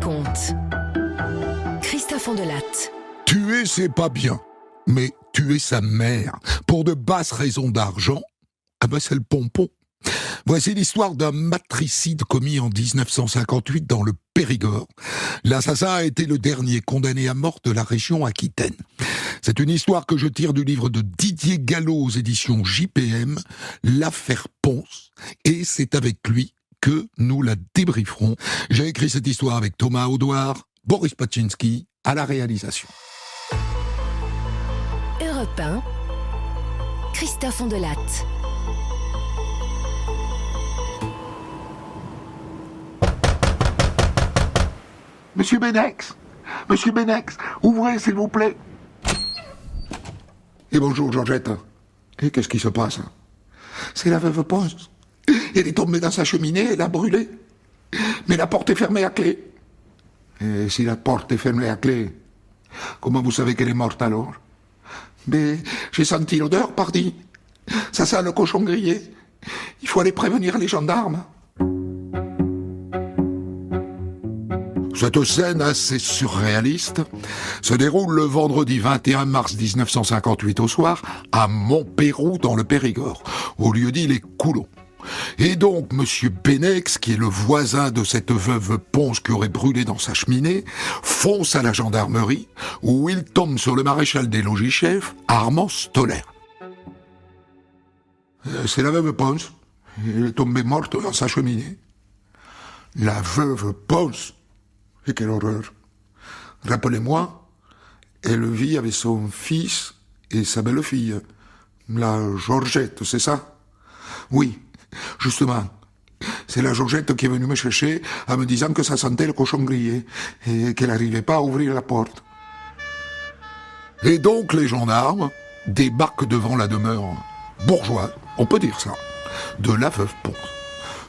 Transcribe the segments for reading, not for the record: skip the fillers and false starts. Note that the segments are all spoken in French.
raconte. Christophe Ondelatte. Tuer, c'est pas bien. Mais tuer sa mère pour de basses raisons d'argent, c'est le pompon. Voici l'histoire d'un matricide commis en 1958 dans le Périgord. L'assassin a été le dernier condamné à mort de la région Aquitaine. C'est une histoire que je tire du livre de Didier Gallo aux éditions JPM, L'affaire Ponce, et c'est avec lui que nous la débrieferons. J'ai écrit cette histoire avec Thomas Audouard, Boris Paczynski à la réalisation. Europe 1, Christophe Ondelatte. Monsieur Benex, ouvrez s'il vous plaît. Et bonjour Georgette. Et qu'est-ce qui se passe? C'est la veuve Ponce. Elle est tombée dans sa cheminée, elle a brûlé. Mais la porte est fermée à clé. Et si la porte est fermée à clé, comment vous savez qu'elle est morte alors? Mais j'ai senti l'odeur, pardi. Ça sent le cochon grillé. Il faut aller prévenir les gendarmes. Cette scène assez surréaliste se déroule le vendredi 21 mars 1958 au soir à Montpérou dans le Périgord, au lieu-dit les Coulons. Et donc, monsieur Benex, qui est le voisin de cette veuve Ponce qui aurait brûlé dans sa cheminée, fonce à la gendarmerie où il tombe sur le maréchal des logis-chefs, Armand Stoller. C'est la veuve Ponce. Elle est tombée morte dans sa cheminée. La veuve Ponce. Et quelle horreur. Rappelez-moi, elle vit avec son fils et sa belle-fille, la Georgette, c'est ça? Oui, justement. C'est la Georgette qui est venue me chercher en me disant que ça sentait le cochon grillé et qu'elle n'arrivait pas à ouvrir la porte. Et donc les gendarmes débarquent devant la demeure bourgeoise, on peut dire ça, de la veuve Ponce.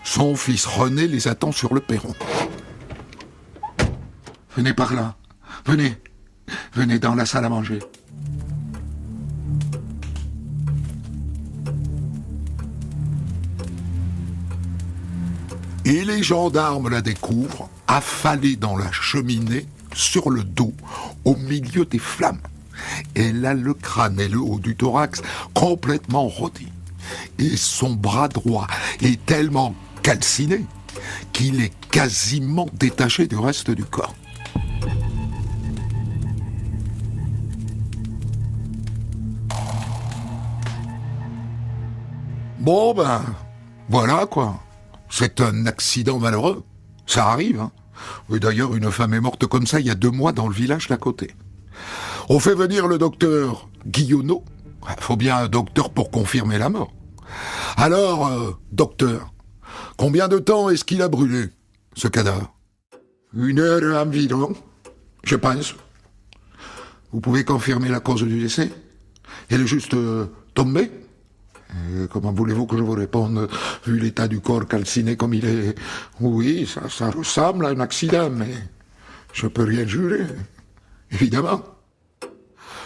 Son fils René les attend sur le perron. Venez par là. Venez dans la salle à manger. Et les gendarmes la découvrent, affalée dans la cheminée, sur le dos, au milieu des flammes. Elle a le crâne et le haut du thorax complètement rôtis. Et son bras droit est tellement calciné qu'il est quasiment détaché du reste du corps. Bon voilà quoi. C'est un accident malheureux. Ça arrive, hein. Et d'ailleurs, une femme est morte comme ça il y a 2 mois dans le village d'à côté. On fait venir le docteur Guillonneau. Faut bien un docteur pour confirmer la mort. Alors, docteur, combien de temps est-ce qu'il a brûlé, ce cadavre? 1 heure environ, je pense. Vous pouvez confirmer la cause du décès? Elle est juste tombée? Comment voulez-vous que je vous réponde, vu l'état du corps calciné comme il est? Oui, ça ressemble à un accident, mais je peux rien jurer, évidemment.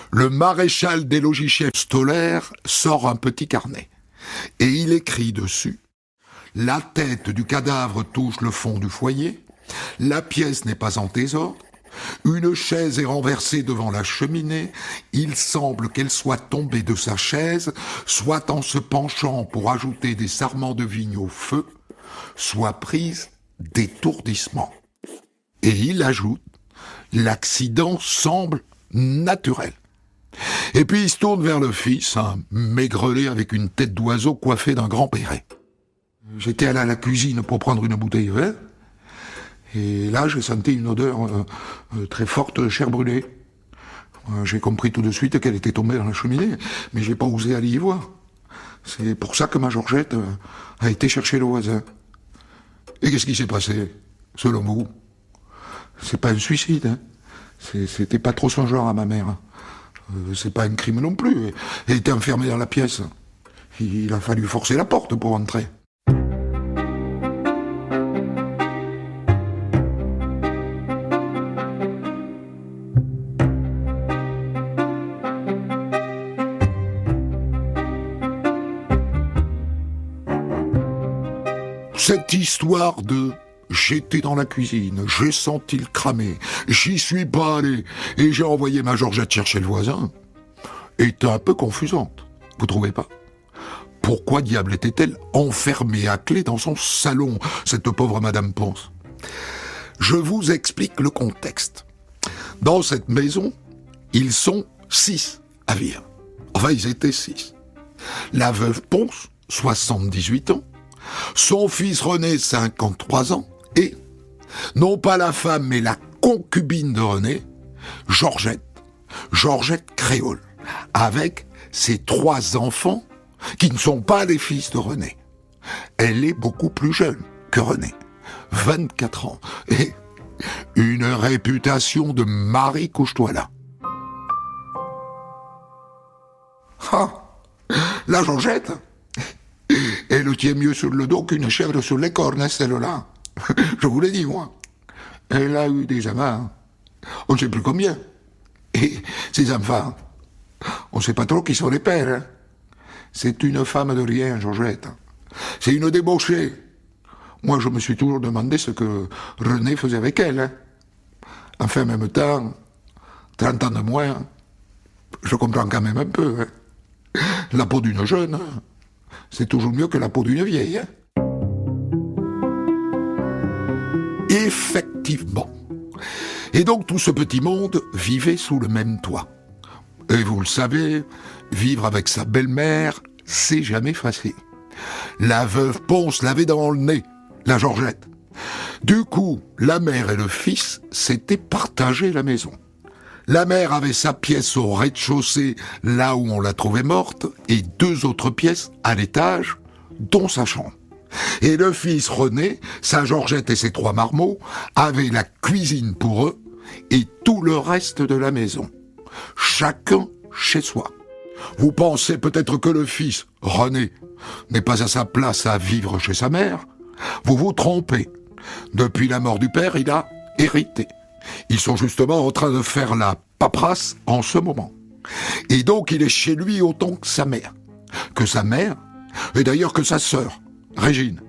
Le maréchal des logis-chefs Stoller sort un petit carnet, et il écrit dessus « La tête du cadavre touche le fond du foyer, la pièce n'est pas en désordre, une chaise est renversée devant la cheminée, il semble qu'elle soit tombée de sa chaise, soit en se penchant pour ajouter des sarments de vigne au feu, soit prise d'étourdissement. » Et il ajoute « L'accident semble naturel. » Et puis il se tourne vers le fils, un maigrelet avec une tête d'oiseau coiffée d'un grand béret. J'étais allé à la cuisine pour prendre une bouteille de vin, et là, j'ai senti une odeur très forte de chair brûlée. J'ai compris tout de suite qu'elle était tombée dans la cheminée, mais j'ai pas osé aller y voir. C'est pour ça que ma Georgette a été chercher le voisin. Et qu'est-ce qui s'est passé, selon vous? C'est pas un suicide, hein. C'était pas trop son genre à ma mère. C'est pas un crime non plus. Elle était enfermée dans la pièce. Il a fallu forcer la porte pour entrer. Cette histoire de j'étais dans la cuisine, j'ai senti le cramer, j'y suis pas allé, et j'ai envoyé ma Georgette chercher le voisin, était un peu confusante, vous trouvez pas? Pourquoi diable était-elle enfermée à clé dans son salon, cette pauvre Madame Ponce? Je vous explique le contexte. Dans cette maison, ils sont 6 à vivre. Enfin, ils étaient 6. La veuve Ponce, 78 ans, son fils René, 53 ans, et, non pas la femme, mais la concubine de René, Georgette Créole, avec ses 3 enfants, qui ne sont pas les fils de René. Elle est beaucoup plus jeune que René, 24 ans, et une réputation de mari couche-toi là. Ah, la Georgette, elle tient mieux sur le dos qu'une chèvre sur les cornes, celle-là. Je vous l'ai dit, moi. Elle a eu des amants, on ne sait plus combien. Et ses enfants, on ne sait pas trop qui sont les pères. Hein. C'est une femme de rien, Georgette. C'est une débauchée. Moi, je me suis toujours demandé ce que René faisait avec elle. Hein. Enfin, en même temps, 30 ans de moins, je comprends quand même un peu. Hein. La peau d'une jeune, c'est toujours mieux que la peau d'une vieille. Hein. Effectivement. Et donc tout ce petit monde vivait sous le même toit. Et vous le savez, vivre avec sa belle-mère, c'est jamais facile. La veuve Ponce l'avait dans le nez, la Georgette. Du coup, la mère et le fils s'étaient partagé la maison. La mère avait sa pièce au rez-de-chaussée, là où on la trouvait morte, et 2 autres pièces à l'étage, dont sa chambre. Et le fils René, sa Georgette et ses 3 marmots, avaient la cuisine pour eux, et tout le reste de la maison. Chacun chez soi. Vous pensez peut-être que le fils, René, n'est pas à sa place à vivre chez sa mère? Vous vous trompez. Depuis la mort du père, il a hérité. Ils sont justement en train de faire la paperasse en ce moment. Et donc il est chez lui autant que sa mère. Et d'ailleurs que sa sœur, Régine.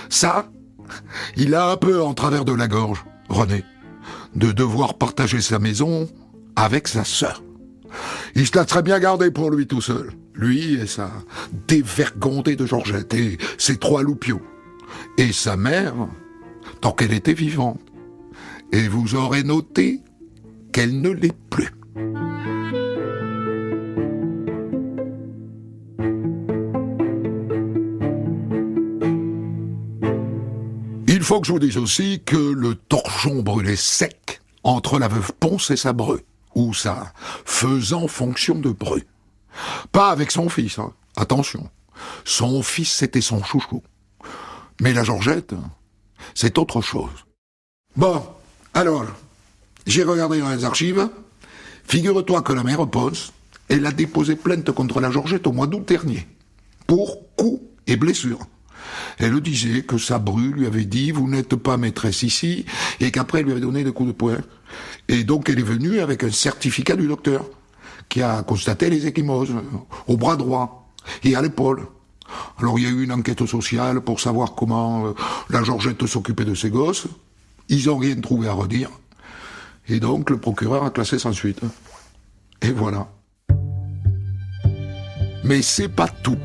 Ça, il a un peu en travers de la gorge, René, de devoir partager sa maison avec sa sœur. Il se l'a très bien gardé pour lui tout seul. Lui et sa dévergondée de Georgette et ses 3 loupiaux. Et sa mère, tant qu'elle était vivante. Et vous aurez noté qu'elle ne l'est plus. Il faut que je vous dise aussi que le torchon brûlait sec entre la veuve Ponce et sa bru, ou sa faisant fonction de bru. Pas avec son fils, hein. Attention. Son fils, c'était son chouchou. Mais la Georgette, c'est autre chose. Bon, alors, j'ai regardé dans les archives. Figure-toi que la mère Ponce, elle a déposé plainte contre la Georgette au mois d'août dernier, pour coups et blessures. Elle disait que sa bru lui avait dit « vous n'êtes pas maîtresse ici » et qu'après elle lui avait donné des coups de poing. Et donc elle est venue avec un certificat du docteur qui a constaté les ecchymoses au bras droit et à l'épaule. Alors il y a eu une enquête sociale pour savoir comment la Georgette s'occupait de ses gosses. Ils n'ont rien trouvé à redire. Et donc le procureur a classé sans suite. Et voilà. Mais c'est pas tout.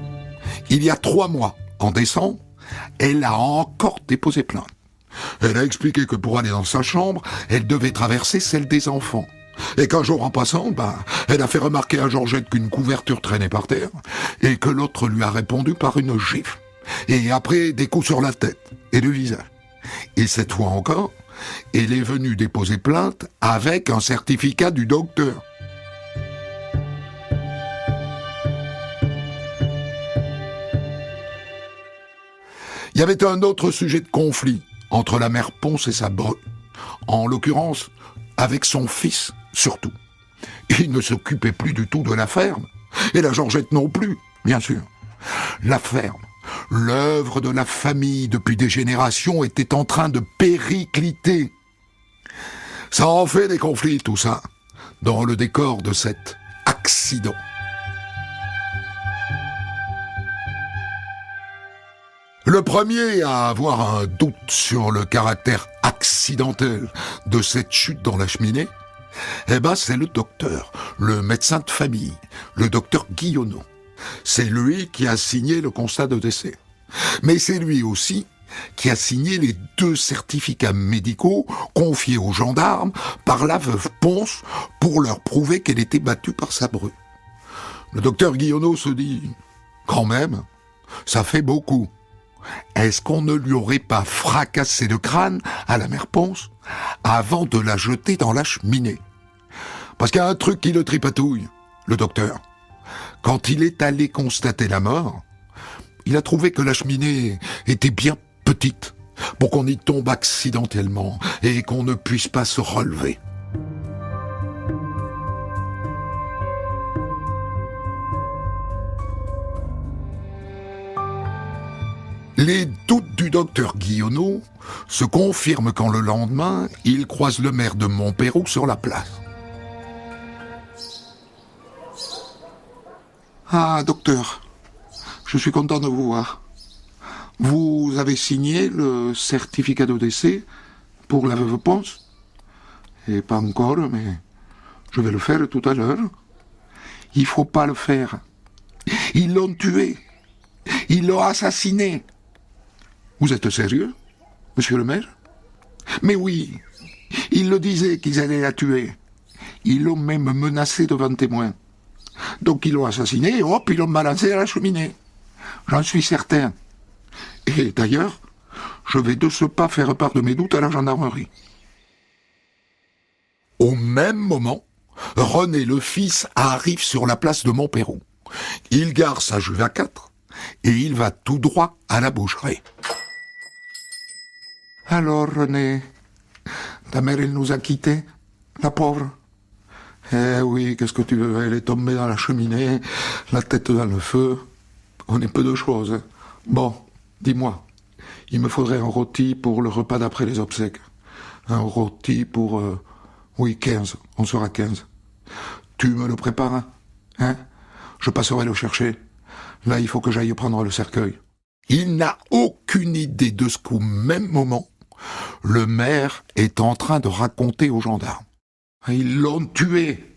Il y a 3 mois, en décembre, elle a encore déposé plainte. Elle a expliqué que pour aller dans sa chambre, elle devait traverser celle des enfants. Et qu'un jour en passant, elle a fait remarquer à Georgette qu'une couverture traînait par terre, et que l'autre lui a répondu par une gifle. Et après, des coups sur la tête et le visage. Et cette fois encore, elle est venue déposer plainte avec un certificat du docteur. Il y avait un autre sujet de conflit entre la mère Ponce et sa bru. En l'occurrence, avec son fils, surtout. Il ne s'occupait plus du tout de la ferme. Et la Georgette non plus, bien sûr. La ferme, l'œuvre de la famille depuis des générations, était en train de péricliter. Ça en fait des conflits, tout ça, dans le décor de cet accident. Le premier à avoir un doute sur le caractère accidentel de cette chute dans la cheminée, c'est le docteur, le médecin de famille, le docteur Guillonneau. C'est lui qui a signé le constat de décès. Mais c'est lui aussi qui a signé les 2 certificats médicaux confiés aux gendarmes par la veuve Ponce pour leur prouver qu'elle était battue par sa bru. Le docteur Guillonneau se dit, quand même, ça fait beaucoup. Est-ce qu'on ne lui aurait pas fracassé le crâne à la mère Ponce avant de la jeter dans la cheminée? Parce qu'il y a un truc qui le tripatouille, le docteur. Quand il est allé constater la mort, il a trouvé que la cheminée était bien petite pour qu'on y tombe accidentellement et qu'on ne puisse pas se relever. Les doutes du docteur Guillonneau se confirment quand le lendemain, il croise le maire de Montpeyroux sur la place. Ah, docteur, je suis content de vous voir. Vous avez signé le certificat de décès pour la veuve Ponce? Et pas encore, mais je vais le faire tout à l'heure. Il faut pas le faire. Ils l'ont tué. Ils l'ont assassiné. Vous êtes sérieux, monsieur le maire? Mais oui, ils le disaient qu'ils allaient la tuer. Ils l'ont même menacé devant témoin. Donc ils l'ont assassiné et hop, ils l'ont balancé à la cheminée. J'en suis certain. Et d'ailleurs, je vais de ce pas faire part de mes doutes à la gendarmerie. Au même moment, René le fils arrive sur la place de Montpeyroux. Il gare sa Juve à 4 et il va tout droit à la boucherie. Alors, René, ta mère, elle nous a quittés, la pauvre. Eh oui, qu'est-ce que tu veux, elle est tombée dans la cheminée, la tête dans le feu. On est peu de choses. Bon, dis-moi, il me faudrait un rôti pour le repas d'après les obsèques. Un rôti pour, 15, on sera 15. Tu me le prépares, hein? Je passerai le chercher. Là, il faut que j'aille prendre le cercueil. Il n'a aucune idée de ce qu'au même moment, le maire est en train de raconter aux gendarmes. Ils l'ont tué,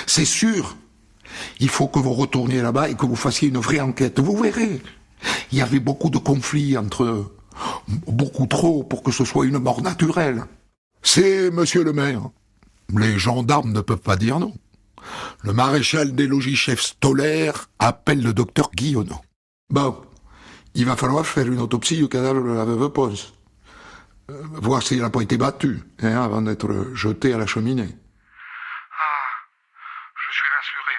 c'est sûr. Il faut que vous retourniez là-bas et que vous fassiez une vraie enquête. Vous verrez, il y avait beaucoup de conflits entre eux. Beaucoup trop pour que ce soit une mort naturelle. C'est monsieur le maire. Les gendarmes ne peuvent pas dire non. Le maréchal des logis-chefs Stoller appelle le docteur Guillonneau. Bon, il va falloir faire une autopsie du cadavre de la veuve Ponce. Voir s'il n'a pas été battu, avant d'être jeté à la cheminée. Ah, je suis rassuré.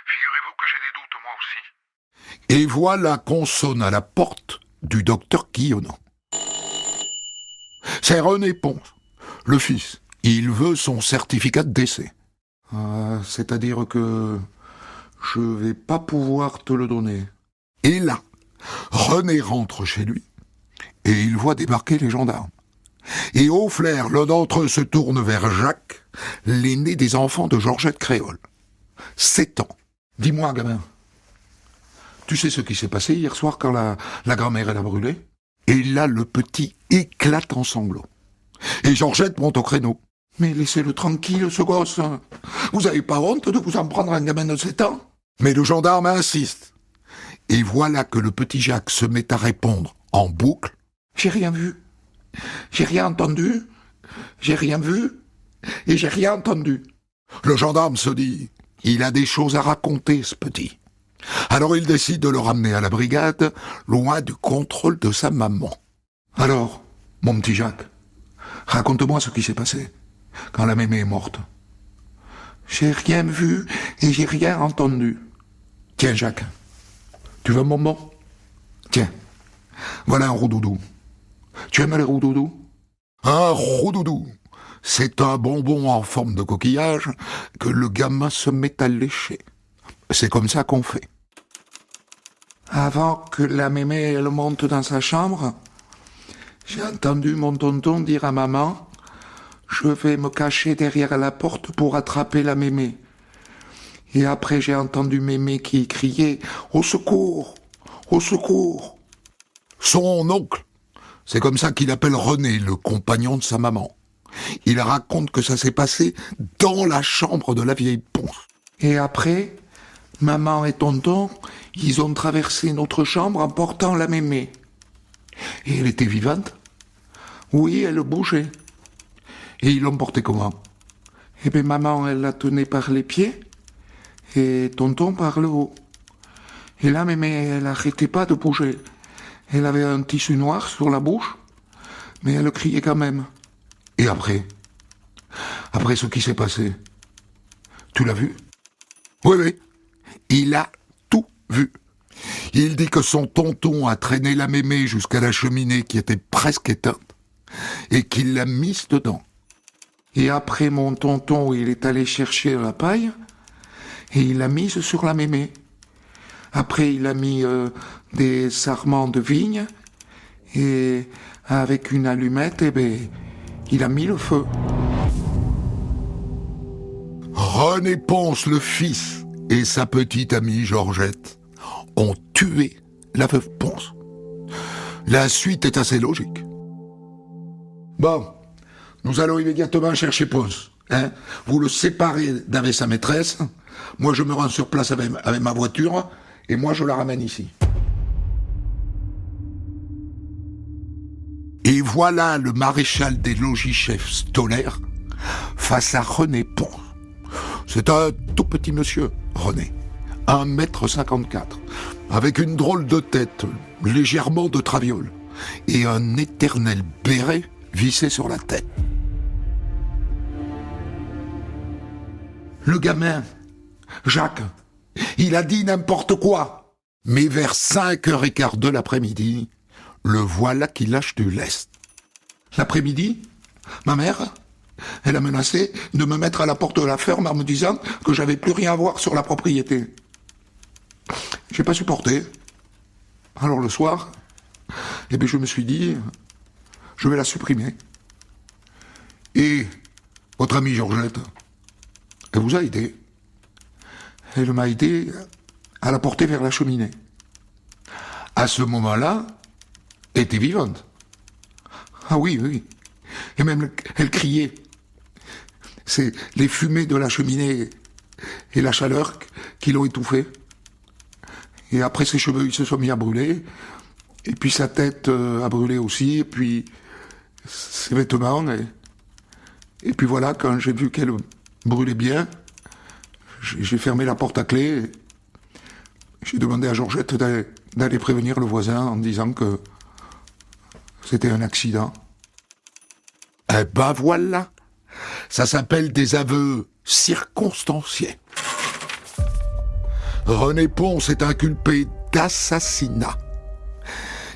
Figurez-vous que j'ai des doutes, moi aussi. Et voilà qu'on sonne à la porte du docteur Guillonneau. C'est René Ponce, le fils. Il veut son certificat de décès. C'est-à-dire que je vais pas pouvoir te le donner. Et là, René rentre chez lui et il voit débarquer les gendarmes. Et au flair, l'un d'entre eux se tourne vers Jacques, l'aîné des enfants de Georgette Créole. 7 ans. Dis-moi, gamin, tu sais ce qui s'est passé hier soir quand la grand-mère elle a brûlé? Et là, le petit éclate en sanglots. Et Georgette monte au créneau. Mais laissez-le tranquille, ce gosse. Vous avez pas honte de vous en prendre à un gamin de 7 ans? Mais le gendarme insiste. Et voilà que le petit Jacques se met à répondre en boucle. J'ai rien vu. J'ai rien entendu. J'ai rien vu. Et j'ai rien entendu. Le gendarme se dit, il a des choses à raconter, ce petit. Alors il décide de le ramener à la brigade, loin du contrôle de sa maman. Alors, mon petit Jacques, raconte-moi ce qui s'est passé quand la mémé est morte. J'ai rien vu et j'ai rien entendu. Tiens, Jacques, tu veux un bonbon? Tiens, voilà un roux-doudou. Tu aimes les roux-doudous? Un roux-doudou, c'est un bonbon en forme de coquillage que le gamin se met à lécher. C'est comme ça qu'on fait. Avant que la mémé elle monte dans sa chambre, j'ai entendu mon tonton dire à maman « Je vais me cacher derrière la porte pour attraper la mémé. » Et après j'ai entendu mémé qui criait « Au secours! Au secours !» Son oncle, c'est comme ça qu'il appelle René, le compagnon de sa maman. Il raconte que ça s'est passé dans la chambre de la vieille Ponce. Et après, maman et tonton, ils ont traversé notre chambre en portant la mémé. Et elle était vivante? Oui, elle bougeait. Et ils l'ont portée comment? Eh bien, maman, elle la tenait par les pieds et tonton par le haut. Et là, mémé, elle n'arrêtait pas de bouger. Elle avait un tissu noir sur la bouche, mais elle criait quand même. Et après? Après ce qui s'est passé? Tu l'as vu? Oui, oui. Il a tout vu. Il dit que son tonton a traîné la mémé jusqu'à la cheminée qui était presque éteinte et qu'il l'a mise dedans. Et après, mon tonton, il est allé chercher la paille et il l'a mise sur la mémé. Après, il a mis des sarments de vigne et avec une allumette, eh ben, il a mis le feu. René Ponce, le fils, et sa petite amie Georgette ont tué la veuve Ponce. La suite est assez logique. Bon, nous allons immédiatement chercher Ponce. Hein? Vous le séparez d'avec sa maîtresse. Moi, je me rends sur place avec ma voiture et moi, je la ramène ici. Et voilà le maréchal des logis-chefs Stoller face à René Ponce. C'est un tout petit monsieur, René, 1,54 m, avec une drôle de tête, légèrement de traviole, et un éternel béret vissé sur la tête. Le gamin, Jacques, il a dit n'importe quoi. Mais vers 5h15 de l'après-midi, le voilà qui lâche du lest. L'après-midi, ma mère, elle a menacé de me mettre à la porte de la ferme en me disant que j'avais plus rien à voir sur la propriété. J'ai pas supporté. Alors le soir, eh bien je me suis dit, je vais la supprimer. Et votre amie Georgette, elle vous a aidé. Elle m'a aidé à la porter vers la cheminée. À ce moment-là, elle était vivante. Ah oui, oui. Et même elle criait. C'est les fumées de la cheminée et la chaleur qui l'ont étouffée. Et après, ses cheveux, ils se sont mis à brûler. Et puis sa tête a brûlé aussi. Et puis ses vêtements. Et puis voilà, quand j'ai vu qu'elle brûlait bien, j'ai fermé la porte à clé. J'ai demandé à Georgette d'aller prévenir le voisin en disant que c'était un accident. Eh ben voilà, ça s'appelle des aveux circonstanciés. René Ponce est inculpé d'assassinat.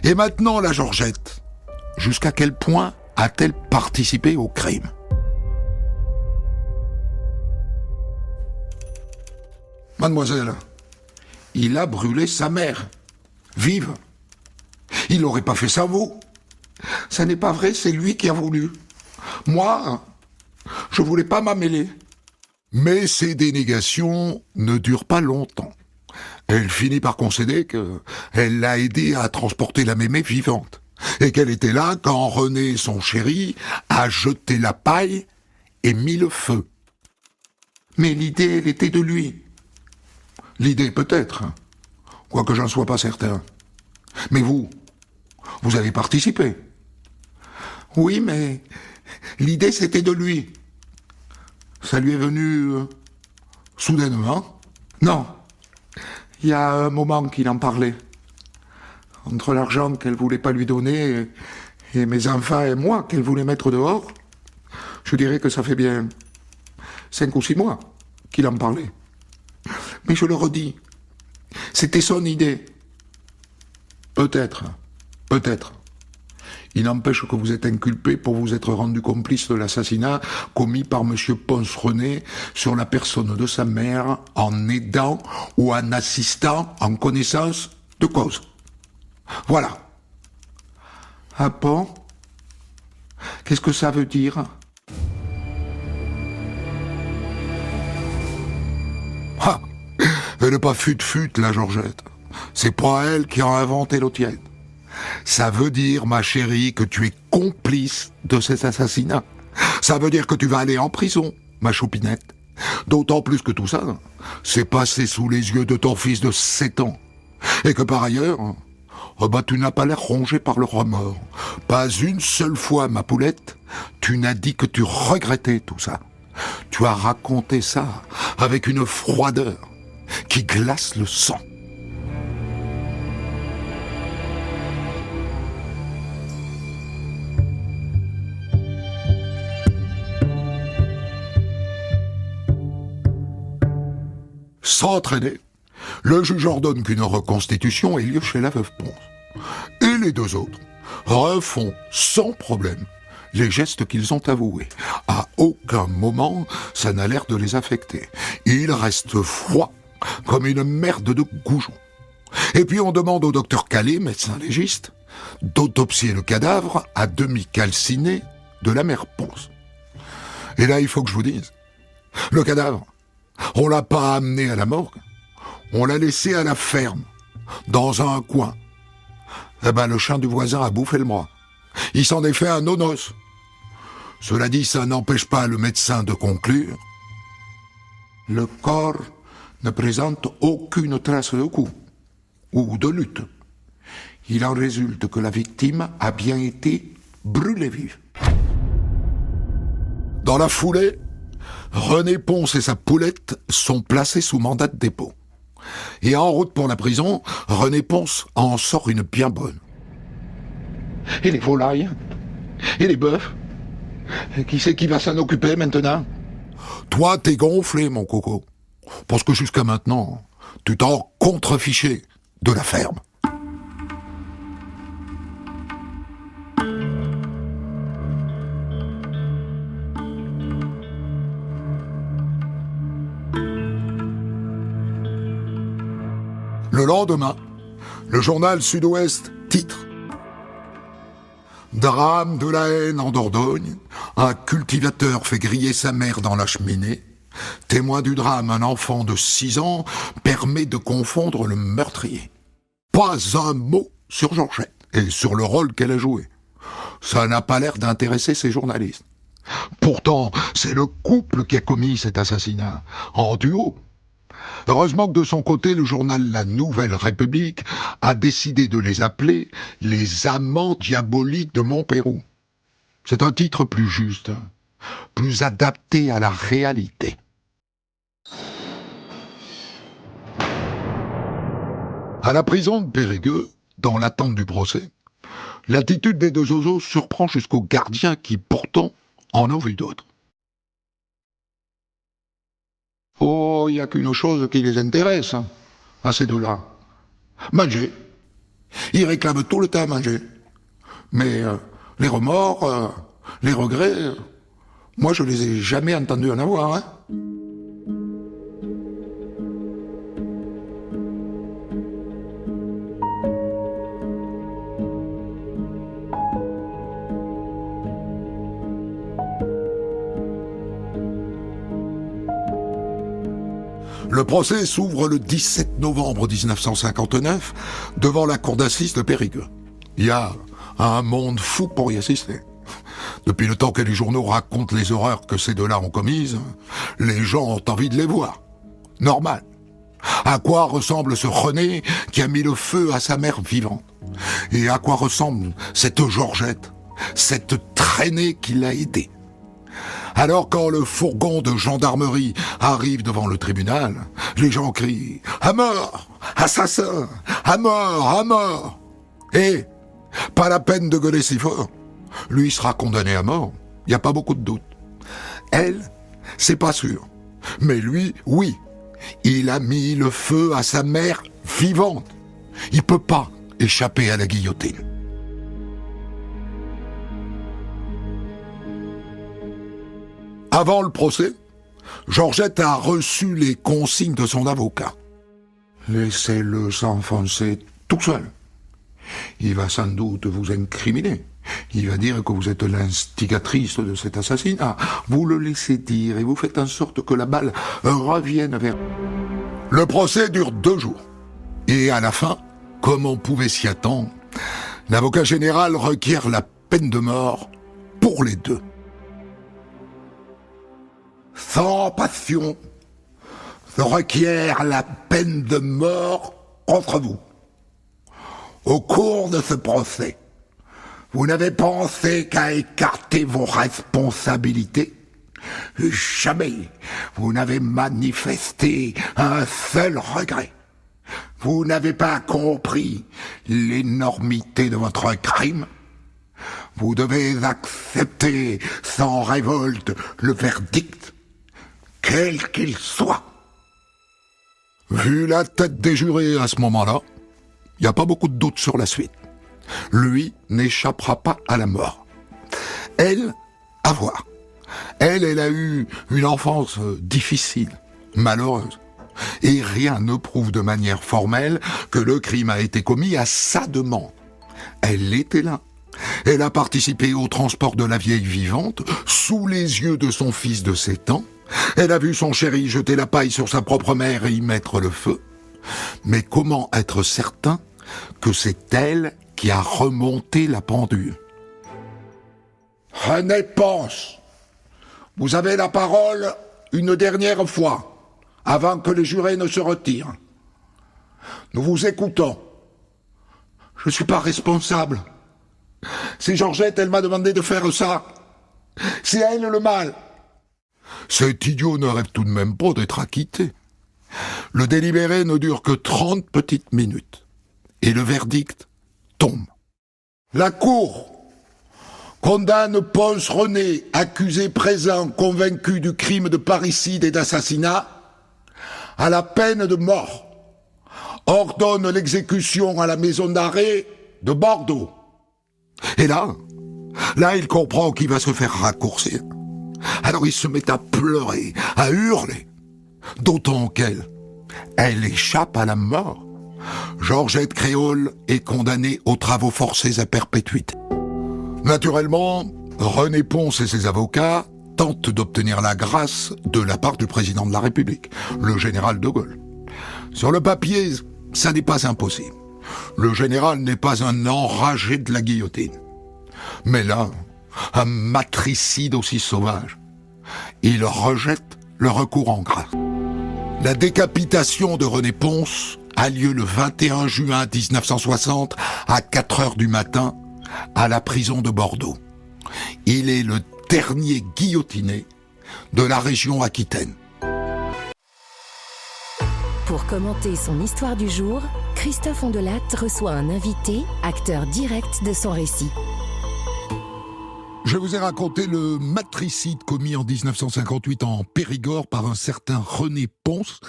Et maintenant la Georgette, jusqu'à quel point a-t-elle participé au crime? Mademoiselle, il a brûlé sa mère, vive. Il n'aurait pas fait ça, vous. Ça n'est pas vrai, c'est lui qui a voulu. Moi, je voulais pas m'amêler. Mais ces dénégations ne durent pas longtemps. Elle finit par concéder qu'elle l'a aidé à transporter la mémé vivante. Et qu'elle était là quand René, son chéri, a jeté la paille et mis le feu. Mais l'idée, elle était de lui. L'idée, peut-être. Quoique j'en sois pas certain. Mais vous avez participé. Oui, mais l'idée, c'était de lui. Ça lui est venu soudainement. Non. Il y a un moment qu'il en parlait. Entre l'argent qu'elle voulait pas lui donner et mes enfants et moi qu'elle voulait mettre dehors, je dirais que ça fait bien 5 ou 6 mois qu'il en parlait. Mais je le redis, c'était son idée. Peut-être. Il n'empêche que vous êtes inculpé pour vous être rendu complice de l'assassinat commis par M. Ponce-René sur la personne de sa mère en aidant ou en assistant en connaissance de cause. Voilà. Ah bon? Qu'est-ce que ça veut dire? Ah, elle n'est pas fut-fut, la Georgette. C'est pas elle qui a inventé l'eau tiède. Ça veut dire, ma chérie, que tu es complice de cet assassinat. Ça veut dire que tu vas aller en prison, ma choupinette. D'autant plus que tout ça, c'est passé sous les yeux de ton fils de 7 ans. Et que par ailleurs, tu n'as pas l'air rongé par le remords. Pas une seule fois, ma poulette, tu n'as dit que tu regrettais tout ça. Tu as raconté ça avec une froideur qui glace le sang. Sans traîner, le juge ordonne qu'une reconstitution ait lieu chez la veuve Ponce. Et les deux autres refont sans problème les gestes qu'ils ont avoués. À aucun moment, ça n'a l'air de les affecter. Ils restent froids comme une merde de goujon. Et puis on demande au docteur Calais, médecin légiste, d'autopsier le cadavre à demi calciné de la mère Ponce. Et là, il faut que je vous dise, le cadavre, on l'a pas amené à la morgue, on l'a laissé à la ferme, dans un coin. Eh ben, le chien du voisin a bouffé le bras. Il s'en est fait un nonos. Cela dit, ça n'empêche pas le médecin de conclure. Le corps ne présente aucune trace de coup ou de lutte. Il en résulte que la victime a bien été brûlée vive. Dans la foulée, René Ponce et sa poulette sont placés sous mandat de dépôt. Et en route pour la prison, René Ponce en sort une bien bonne. Et les volailles? Et les bœufs? Qui c'est qui va s'en occuper maintenant? Toi, t'es gonflé, mon coco. Parce que jusqu'à maintenant, tu t'en contrefiché de la ferme. Le lendemain, le journal Sud-Ouest titre « Drame de la haine en Dordogne, un cultivateur fait griller sa mère dans la cheminée. Témoin du drame, un enfant de 6 ans permet de confondre le meurtrier. » Pas un mot sur Georgette et sur le rôle qu'elle a joué. Ça n'a pas l'air d'intéresser ces journalistes. Pourtant, c'est le couple qui a commis cet assassinat, en duo. Heureusement que de son côté, le journal La Nouvelle République a décidé de les appeler « Les amants diaboliques de Montpérou ». C'est un titre plus juste, plus adapté à la réalité. À la prison de Périgueux, dans l'attente du procès, l'attitude des deux oiseaux surprend jusqu'aux gardiens qui, pourtant, en ont vu d'autres. Oh, il n'y a qu'une chose qui les intéresse, à ces deux-là. Manger. Ils réclament tout le temps à manger. Mais les remords, les regrets, moi je les ai jamais entendus en avoir, hein. Le procès s'ouvre le 17 novembre 1959 devant la cour d'assises de Périgueux. Il y a un monde fou pour y assister. Depuis le temps que les journaux racontent les horreurs que ces deux-là ont commises, les gens ont envie de les voir. Normal. À quoi ressemble ce René qui a mis le feu à sa mère vivante? Et à quoi ressemble cette Georgette, cette traînée qui l'a aidée? Alors quand le fourgon de gendarmerie arrive devant le tribunal, les gens crient « À mort! Assassin! À mort! À mort !» Et pas la peine de gueuler si fort. Lui sera condamné à mort, il n'y a pas beaucoup de doute. Elle, c'est pas sûr. Mais lui, oui. Il a mis le feu à sa mère vivante. Il peut pas échapper à la guillotine. Avant le procès, Georgette a reçu les consignes de son avocat. Laissez-le s'enfoncer tout seul. Il va sans doute vous incriminer. Il va dire que vous êtes l'instigatrice de cet assassinat. Vous le laissez dire et vous faites en sorte que la balle revienne vers... Le procès dure 2 jours. Et à la fin, comme on pouvait s'y attendre, L'avocat général requiert la peine de mort pour les deux. Sans passion, je requiert la peine de mort contre vous. Au cours de ce procès, vous n'avez pensé qu'à écarter vos responsabilités. Jamais vous n'avez manifesté un seul regret. Vous n'avez pas compris l'énormité de votre crime. Vous devez accepter sans révolte le verdict, quel qu'il soit. Vu la tête des jurés à ce moment-là, il n'y a pas beaucoup de doute sur la suite. Lui n'échappera pas à la mort. Elle, à voir. Elle a eu une enfance difficile, malheureuse. Et rien ne prouve de manière formelle que le crime a été commis à sa demande. Elle était là. Elle a participé au transport de la vieille vivante, sous les yeux de son fils de 7 ans. Elle a vu son chéri jeter la paille sur sa propre mère et y mettre le feu. Mais comment être certain que c'est elle qui a remonté la pendule? René Ponce, vous avez la parole une dernière fois, avant que les jurés ne se retirent. Nous vous écoutons. Je ne suis pas responsable. C'est Georgette, elle m'a demandé de faire ça. C'est elle le mal. Cet idiot ne rêve tout de même pas d'être acquitté. Le délibéré ne dure que 30 petites minutes. Et le verdict tombe. La Cour condamne Ponce René, accusé présent, convaincu du crime de parricide et d'assassinat, à la peine de mort. Ordonne l'exécution à la maison d'arrêt de Bordeaux. Et là, il comprend qu'il va se faire raccourcir. Alors il se met à pleurer, à hurler. D'autant elle échappe à la mort. Georgette Créole est condamnée aux travaux forcés à perpétuité. Naturellement, René Ponce et ses avocats tentent d'obtenir la grâce de la part du président de la République, le général de Gaulle. Sur le papier, ça n'est pas impossible. Le général n'est pas un enragé de la guillotine. Mais là, un matricide aussi sauvage, il rejette le recours en grâce. La décapitation de René Ponce a lieu le 21 juin 1960 à 4 heures du matin à la prison de Bordeaux. Il est le dernier guillotiné de la région Aquitaine. Pour commenter son histoire du jour, Christophe Ondelat reçoit un invité, acteur direct de son récit. Je vous ai raconté le matricide commis en 1958 en Périgord par un certain René Ponce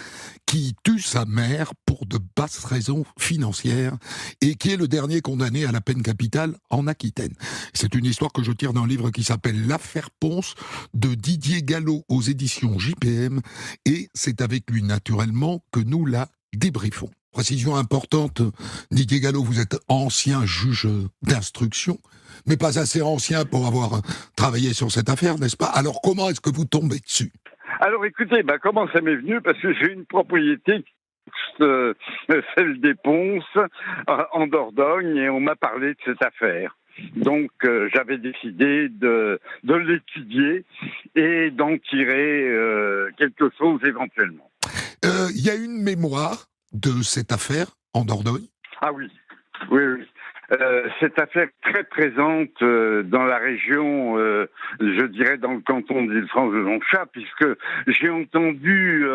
qui tue sa mère pour de basses raisons financières et qui est le dernier condamné à la peine capitale en Aquitaine. C'est une histoire que je tire d'un livre qui s'appelle L'affaire Ponce de Didier Gallo aux éditions JPM et c'est avec lui naturellement que nous la débriefons. Précision importante, Didier Gallo, vous êtes ancien juge d'instruction, mais pas assez ancien pour avoir travaillé sur cette affaire, n'est-ce pas? Alors comment est-ce que vous tombez dessus? Alors écoutez, comment ça m'est venu? Parce que j'ai une propriété, celle des Ponces, en Dordogne, et on m'a parlé de cette affaire. Donc j'avais décidé de l'étudier et d'en tirer quelque chose éventuellement. Il y a une mémoire de cette affaire en Dordogne? Ah oui. Cette affaire très présente dans la région, je dirais dans le canton d'Île-de-France, puisque j'ai entendu,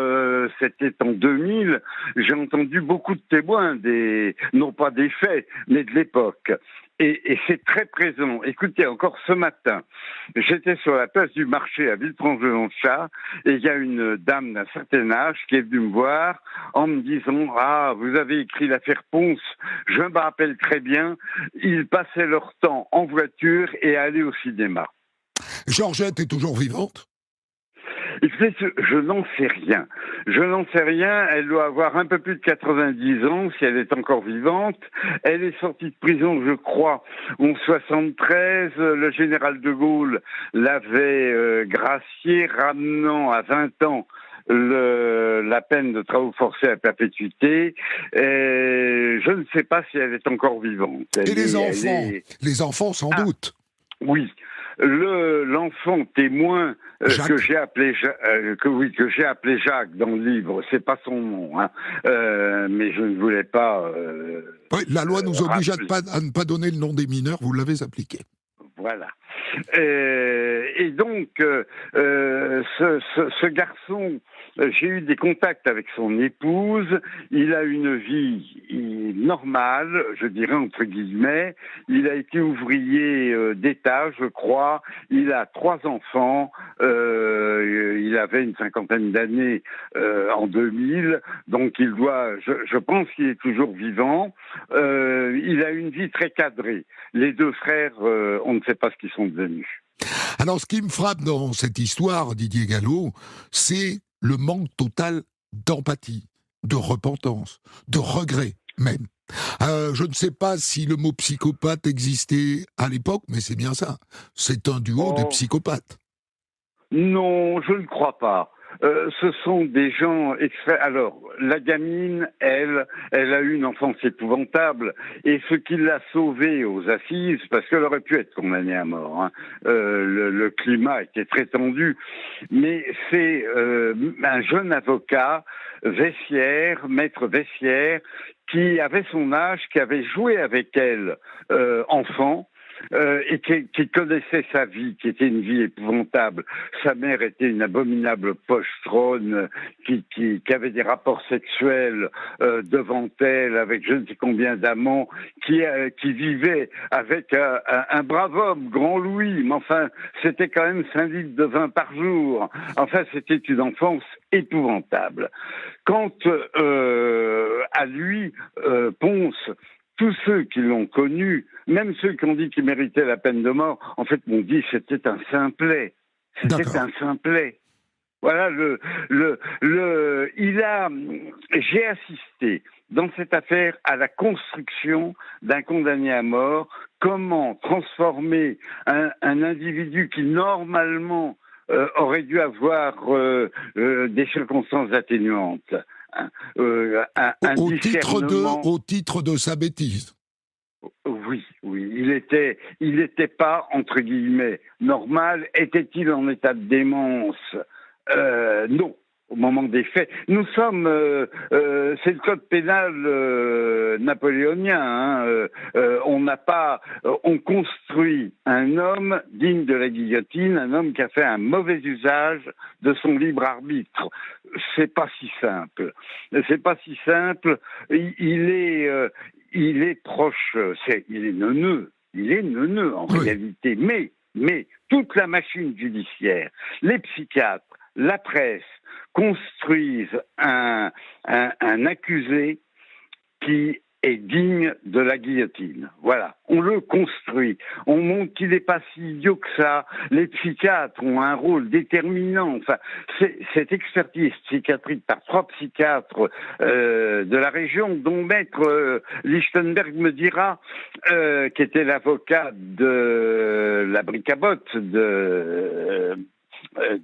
c'était en 2000, j'ai entendu beaucoup de témoins, non pas des faits, mais de l'époque. Et c'est très présent. Écoutez, encore ce matin, j'étais sur la place du marché à Villefranche-de-Longchamp et il y a une dame d'un certain âge qui est venue me voir en me disant « Ah, vous avez écrit l'affaire Ponce, je me rappelle très bien, ils passaient leur temps en voiture et allaient au cinéma. » Georgette est toujours vivante? Écoutez, je n'en sais rien. Elle doit avoir un peu plus de 90 ans, si elle est encore vivante. Elle est sortie de prison, je crois, en 73. Le général de Gaulle l'avait graciée, ramenant à 20 ans la peine de travaux forcés à perpétuité. Je ne sais pas si elle est encore vivante. Et les enfants, les enfants sans doute. Oui, l'enfant témoin que j'ai appelé Jacques dans le livre, c'est pas son nom, hein, mais je ne voulais pas. Oui, la loi nous oblige à ne pas donner le nom des mineurs. Vous l'avez appliqué. Voilà. Et donc, ce garçon, j'ai eu des contacts avec son épouse. Il a une vie normale, je dirais entre guillemets. Il a été ouvrier d'État, je crois. Il a 3 enfants. Il avait une 50aine d'années en 2000. Donc, je pense qu'il est toujours vivant. Il a une vie très cadrée. Les 2 frères, on ne sait pas ce qu'ils sont devenus. Alors, ce qui me frappe dans cette histoire, Didier Gallo, c'est le manque total d'empathie, de repentance, de regret même. Je ne sais pas si le mot psychopathe existait à l'époque, mais c'est bien ça. C'est un duo de psychopathes. Non, je ne crois pas. Ce sont des gens extraits. Alors, la gamine, elle a eu une enfance épouvantable, et ce qui l'a sauvée aux assises, parce qu'elle aurait pu être condamnée à mort, hein. Le climat était très tendu, mais c'est un jeune avocat, maître Vessière, qui avait son âge, qui avait joué avec elle enfant, et qui connaissait sa vie, qui était une vie épouvantable. Sa mère était une abominable pochetronne qui avait des rapports sexuels devant elle, avec je ne sais combien d'amants, qui vivait avec un brave homme, Grand Louis, mais enfin, c'était quand même 5 litres de vin par jour. Enfin, c'était une enfance épouvantable. Quant à lui, Ponce, tous ceux qui l'ont connu, même ceux qui ont dit qu'il méritait la peine de mort, en fait, m'ont dit que c'était un simplet. C'était un simplet. Voilà, j'ai assisté dans cette affaire à la construction d'un condamné à mort. Comment transformer un individu qui normalement aurait dû avoir des circonstances atténuantes. Au titre de sa bêtise. Oui, il était pas, entre guillemets, normal. Était-il en état de démence? Non. Au moment des faits, nous sommes, c'est le code pénal napoléonien. Hein, on construit un homme digne de la guillotine, un homme qui a fait un mauvais usage de son libre arbitre. C'est pas si simple. Il est proche. Il est neuneux en réalité. Mais toute la machine judiciaire, les psychiatres, la presse, construisent un accusé qui est digne de la guillotine. Voilà, on le construit. On montre qu'il n'est pas si idiot que ça. Les psychiatres ont un rôle déterminant. Enfin, cette expertise psychiatrique par 3 psychiatres de la région, dont Maître Lichtenberg me dira, qui était l'avocat de la Bricabotte de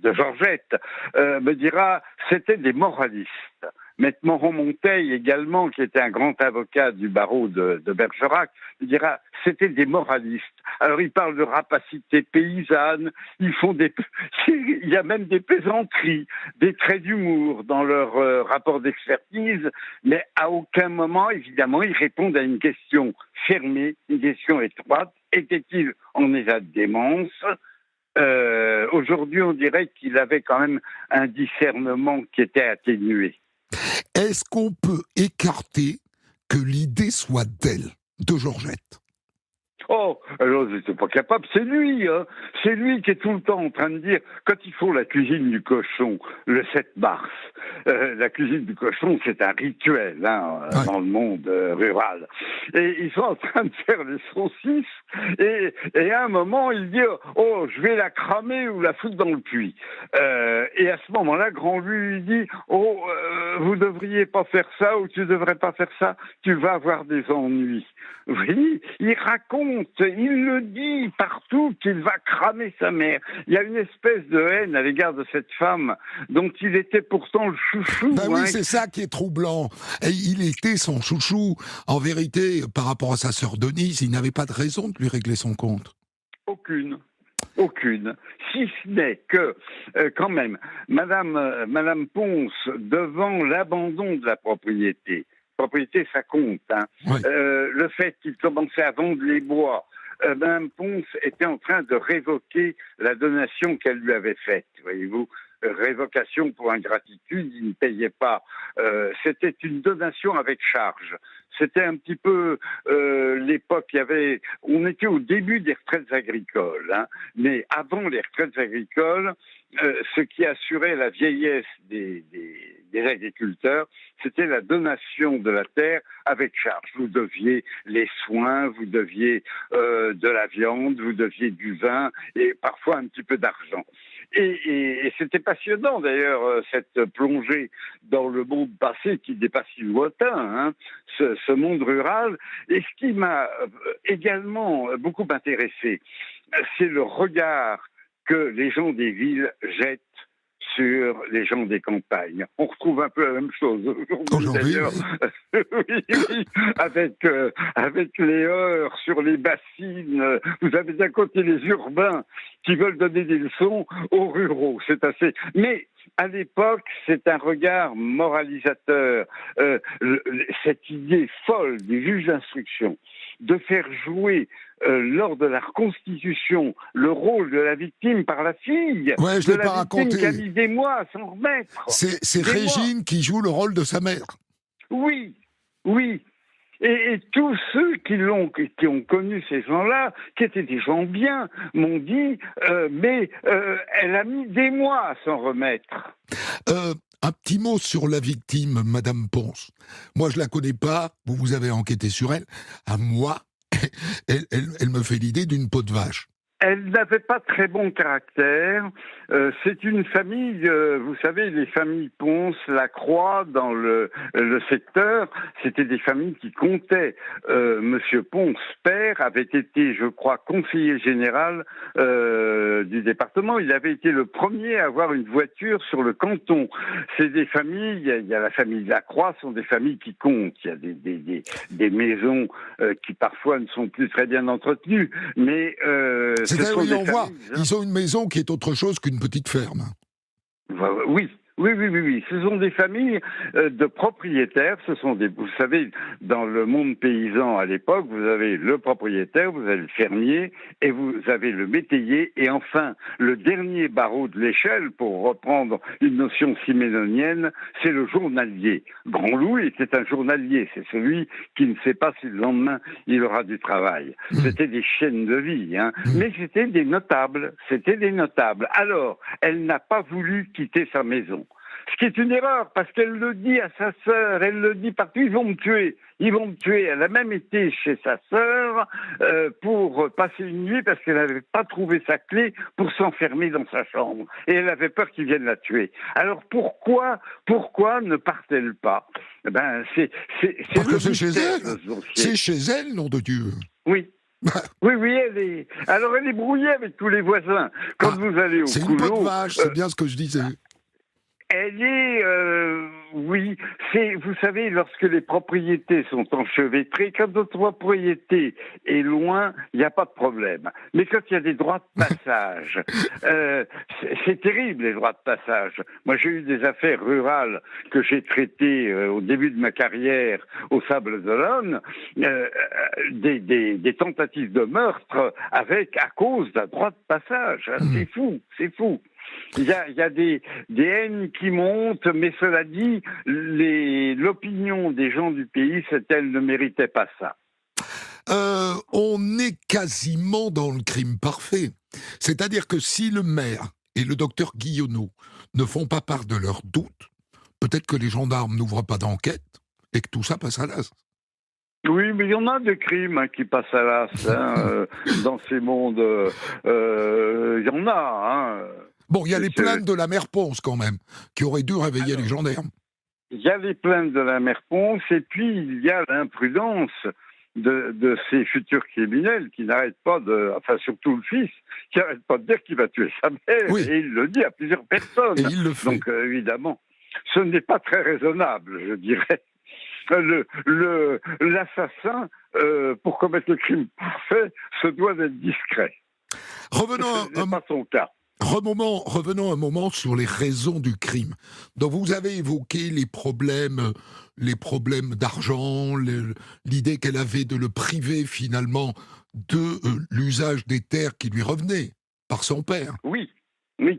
Georgette, me dira, c'était des moralistes. Maître Moron-Monteil également, qui était un grand avocat du barreau de Bergerac, me dira, c'était des moralistes. Alors ils parlent de rapacité paysanne, il y a même des plaisanteries, des traits d'humour dans leur rapport d'expertise, mais à aucun moment, évidemment, ils répondent à une question fermée, une question étroite. Était-il en état de démence ? Aujourd'hui, on dirait qu'il avait quand même un discernement qui était atténué. Est-ce qu'on peut écarter que l'idée soit d'elle, de Georgette ? Oh, alors je n'étais pas capable, c'est lui, hein. C'est lui qui est tout le temps en train de dire, quand ils font la cuisine du cochon, le 7 mars, la cuisine du cochon, c'est un rituel, hein, dans le monde rural. Et ils sont en train de faire les saucisses, et à un moment, il dit, oh, je vais la cramer ou la foutre dans le puits. Et à ce moment-là, Grand lui dit, oh, vous devriez pas faire ça, ou tu devrais pas faire ça, tu vas avoir des ennuis. Oui, il raconte honte. Il le dit partout qu'il va cramer sa mère. Il y a une espèce de haine à l'égard de cette femme dont il était pourtant le chouchou. Oui, c'est ça qui est troublant. Et il était son chouchou. En vérité, par rapport à sa sœur Denise, il n'avait pas de raison de lui régler son compte. Aucune. Aucune. Si ce n'est que, quand même, Madame Pons, devant l'abandon de la propriété, ça compte, hein, Oui. le fait qu'il commençait à vendre les bois, Madame Pons était en train de révoquer la donation qu'elle lui avait faite, voyez-vous. Révocation pour ingratitude, il ne payait pas. C'était une donation avec charge. C'était un petit peu l'époque, on était au début des retraites agricoles, hein, mais avant les retraites agricoles, ce qui assurait la vieillesse des agriculteurs, c'était la donation de la terre avec charge. Vous deviez les soins, vous deviez de la viande, vous deviez du vin et parfois un petit peu d'argent. Et c'était passionnant d'ailleurs, cette plongée dans le monde passé qui n'est pas si lointain, hein, ce monde rural. Et ce qui m'a également beaucoup intéressé, c'est le regard que les gens des villes jettent sur les gens des campagnes. On retrouve un peu la même chose aujourd'hui d'ailleurs. Oui, avec les heurts sur les bassines. Vous avez d'un côté les urbains qui veulent donner des leçons aux ruraux. C'est assez. Mais à l'époque, c'est un regard moralisateur. Cette idée folle des juges d'instruction de faire jouer lors de la reconstitution le rôle de la victime par la fille, Ouais, je de l'ai pas la victime raconté. qui a mis des mois à s'en remettre. C'est Des Régine qui joue le rôle de sa mère. Oui, oui. Et tous ceux qui ont connu ces gens-là, qui étaient des gens bien, m'ont dit, mais elle a mis des mois à s'en remettre. Un petit mot sur la victime, Madame Pons. Moi, je la connais pas. Vous avez enquêté sur elle. À moi, elle me fait l'idée d'une peau de vache. Elle n'avait pas très bon caractère. C'est une famille, vous savez, les familles Pons, Lacroix, dans le secteur, c'était des familles qui comptaient. Monsieur Pons, père, avait été, je crois, conseiller général du département. Il avait été le premier à avoir une voiture sur le canton. C'est des familles, il y a la famille Lacroix, sont des familles qui comptent. Il y a des maisons qui parfois ne sont plus très bien entretenues, mais C'est-à-dire, oui, on voit, ils ont une maison qui est autre chose qu'une petite ferme. Oui. Oui. Ce sont des familles de propriétaires. Vous savez, dans le monde paysan à l'époque, vous avez le propriétaire, vous avez le fermier, et vous avez le métayer, et enfin, le dernier barreau de l'échelle, pour reprendre une notion siménonienne, c'est le journalier. Grand Louis était un journalier, c'est celui qui ne sait pas si le lendemain il aura du travail. C'était des chaînes de vie, hein. Mais c'était des notables. Alors, elle n'a pas voulu quitter sa maison. Ce qui est une erreur, parce qu'elle le dit à sa sœur, elle le dit partout, ils vont me tuer. Elle a même été chez sa sœur pour passer une nuit parce qu'elle n'avait pas trouvé sa clé pour s'enfermer dans sa chambre. Et elle avait peur qu'ils viennent la tuer. Alors pourquoi ne part-elle pas? Parce que c'est chez elle. C'est chez elle, nom de Dieu. Oui. Oui, alors elle est brouillée avec tous les voisins. Quand vous allez au c'est couloir... C'est une peau de vache, c'est bien ce que je disais. Elle est, vous savez, lorsque les propriétés sont enchevêtrées, quand notre propriété est loin, il n'y a pas de problème. Mais quand il y a des droits de passage, c'est terrible, les droits de passage. Moi, j'ai eu des affaires rurales que j'ai traitées au début de ma carrière au Sables-d'Olonne, des tentatives de meurtre à cause d'un droit de passage. C'est fou. Il y a des haines qui montent, mais cela dit, l'opinion des gens du pays, c'est qu'elle ne méritait pas ça. On est quasiment dans le crime parfait. C'est-à-dire que si le maire et le docteur Guillonneau ne font pas part de leurs doutes, peut-être que les gendarmes n'ouvrent pas d'enquête et que tout ça passe à l'as. Oui, mais il y en a des crimes qui passent à l'as dans ces mondes. Il y en a. Bon, il y a les plaintes de la mère Ponce, quand même, qui auraient dû réveiller les gendarmes. Il y a les plaintes de la mère Ponce, et puis il y a l'imprudence de ces futurs criminels qui n'arrêtent pas surtout le fils, qui n'arrête pas de dire qu'il va tuer sa mère, Oui. et il le dit à plusieurs personnes. Et il le fait. Donc évidemment, ce n'est pas très raisonnable, je dirais. L'assassin, pour commettre le crime parfait, se doit d'être discret. Revenons Ce n'est pas son cas. Revenons un moment sur les raisons du crime. Donc vous avez évoqué les problèmes d'argent, l'idée qu'elle avait de le priver finalement de l'usage des terres qui lui revenaient par son père. Oui,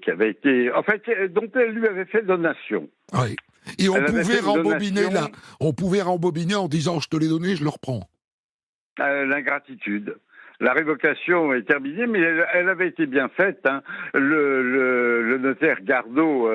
qui avait été, en fait, dont elle lui avait fait donation. Oui. Et on Elle avait pouvait fait une rembobiner donation. on pouvait rembobiner en disant je te l'ai donné, je le reprends. L'ingratitude. La révocation est terminée, mais elle avait été bien faite. Hein. Le notaire Gardot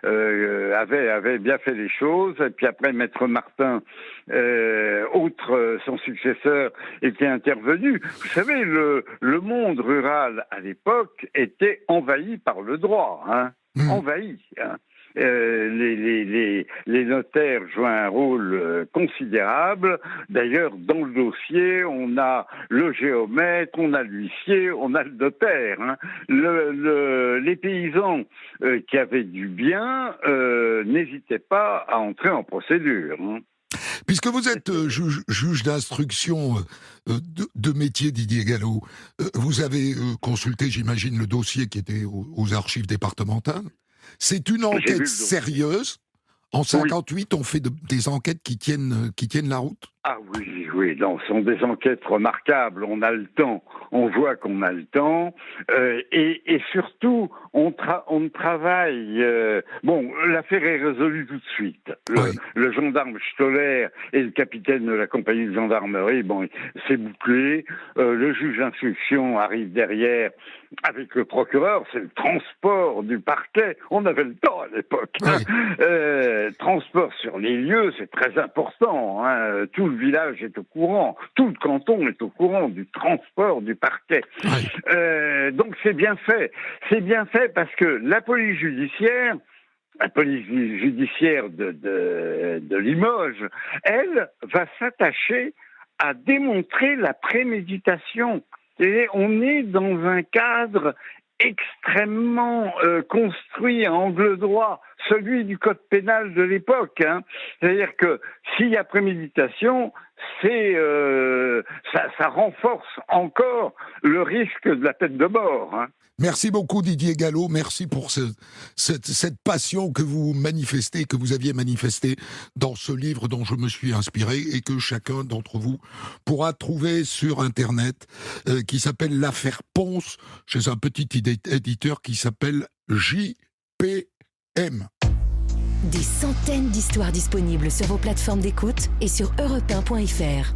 avait bien fait les choses. Et puis après, Maître Martin, son successeur, était intervenu. Vous savez, le monde rural à l'époque était envahi par le droit. Hein. Envahi. Hein. Les notaires jouent un rôle considérable. D'ailleurs, dans le dossier, on a le géomètre, on a l'huissier, on a le notaire. Hein. Les paysans qui avaient du bien n'hésitaient pas à entrer en procédure. Hein. Puisque vous êtes juge d'instruction de métier, Didier Gallo, vous avez consulté, j'imagine, le dossier qui était aux archives départementales. C'est une enquête sérieuse. En 58, on fait des enquêtes qui tiennent la route. Ah oui, non, ce sont des enquêtes remarquables. On a le temps, on voit qu'on a le temps, et surtout, on travaille. L'affaire est résolue tout de suite. Le gendarme Stoller et le capitaine de la compagnie de gendarmerie, c'est bouclé. Le juge d'instruction arrive derrière avec le procureur. C'est le transport du parquet. On avait le temps à l'époque. Oui. Transport sur les lieux, c'est très important. Hein. Tout le village est au courant, tout le canton est au courant du transport du parquet. Oui. Donc c'est bien fait. C'est bien fait parce que la police judiciaire de Limoges, elle va s'attacher à démontrer la préméditation. Et on est dans un cadre extrêmement construit à angle droit, celui du code pénal de l'époque. Hein. C'est-à-dire que s'il y a préméditation, ça renforce encore le risque de la peine de mort. Hein. Merci beaucoup Didier Gallo, merci pour cette passion que vous manifestez, que vous aviez manifestée dans ce livre dont je me suis inspiré et que chacun d'entre vous pourra trouver sur Internet, qui s'appelle L'affaire Ponce, chez un petit éditeur qui s'appelle JPM. Des centaines d'histoires disponibles sur vos plateformes d'écoute et sur europe1.fr.